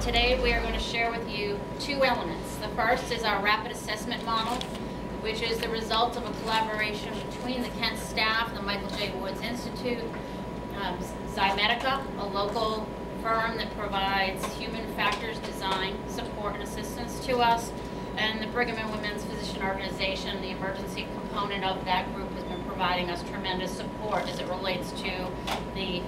Today we are going to share with you two elements. The first is our rapid assessment model, which is the result of a collaboration between the Kent staff, the Michael J. Woods Institute, Zymedica, a local firm that provides human factors design support and assistance to us, and the Brigham and Women's Physician Organization. The emergency component of that group has been providing us tremendous support as it relates to the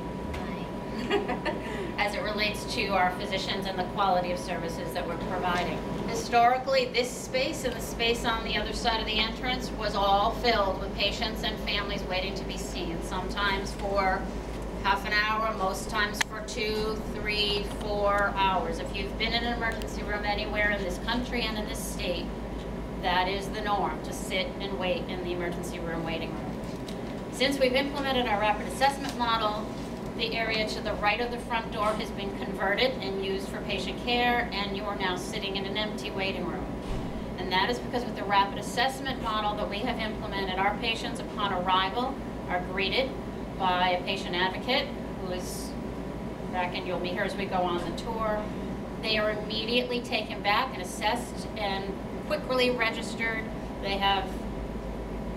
as it relates to our physicians and the quality of services that we're providing. Historically, this space and the space on the other side of the entrance was all filled with patients and families waiting to be seen, sometimes for half an hour, most times for 2, 3, 4 hours. If you've been in an emergency room anywhere in this country and in this state, that is the norm, to sit and wait in the emergency room waiting room. Since we've implemented our rapid assessment model, the area to the right of the front door has been converted and used for patient care, and you are now sitting in an empty waiting room. And that is because with the rapid assessment model that we have implemented, our patients upon arrival are greeted by a patient advocate who is back, and you'll meet her as we go on the tour. They are immediately taken back and assessed and quickly registered. They have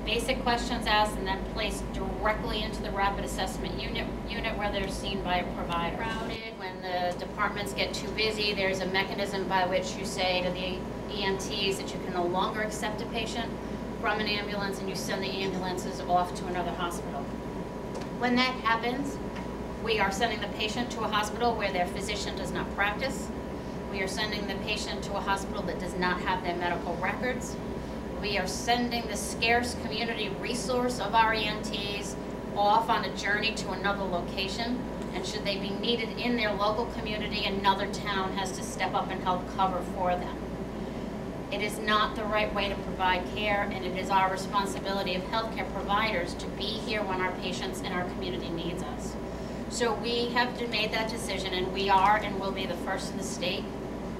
basic questions asked and then placed directly into the rapid assessment unit where they're seen by a provider. Crowded, when the departments get too busy, there's a mechanism by which you say to the EMTs that you can no longer accept a patient from an ambulance, and you send the ambulances off to another hospital. When that happens, we are sending the patient to a hospital where their physician does not practice. We are sending the patient to a hospital that does not have their medical records. We are sending the scarce community resource of our EMTs off on a journey to another location, and should they be needed in their local community, another town has to step up and help cover for them. It is not the right way to provide care, and it is our responsibility of healthcare providers to be here when our patients and our community needs us. So we have made that decision, and we are and will be the first in the state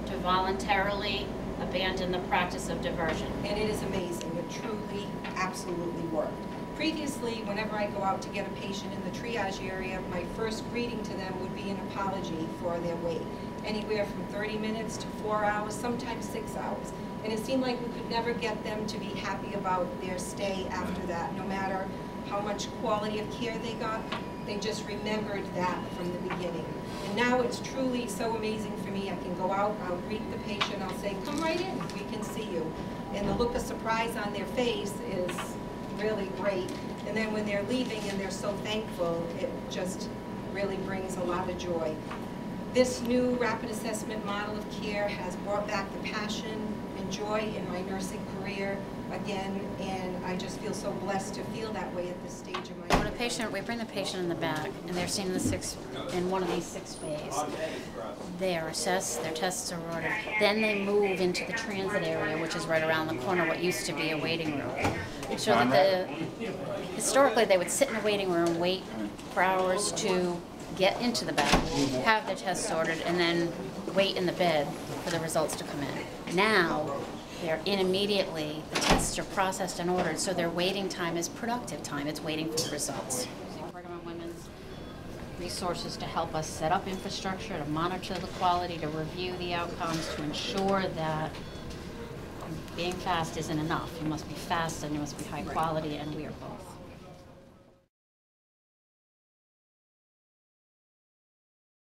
to voluntarily abandon the practice of diversion. And it is amazing. It truly, absolutely worked. Previously, whenever I go out to get a patient in the triage area, my first greeting to them would be an apology for their wait. Anywhere from 30 minutes to 4 hours, sometimes 6 hours. And it seemed like we could never get them to be happy about their stay after that. No matter how much quality of care they got, they just remembered that from the beginning. And now it's truly so amazing for me. I can go out, I'll greet the patient, I'll say, come right in, we can see you. And the look of surprise on their face is really great. And then when they're leaving and they're so thankful, it just really brings a lot of joy. This new rapid assessment model of care has brought back the passion and joy in my nursing career again, and I just feel so blessed to feel that way at this stage of my career. We bring the patient in the back, and they're seen in one of these 6 bays. They are assessed, their tests are ordered. Then they move into the transit area, which is right around the corner, what used to be a waiting room. So that historically they would sit in a waiting room, wait for hours to get into the bed, have their tests ordered, and then wait in the bed for the results to come in. Now, they're in immediately, the tests are processed and ordered, so their waiting time is productive time. It's waiting for the results. Using Brigham and Women's resources to help us set up infrastructure, to monitor the quality, to review the outcomes, to ensure that being fast isn't enough. You must be fast and you must be high quality, and we are both.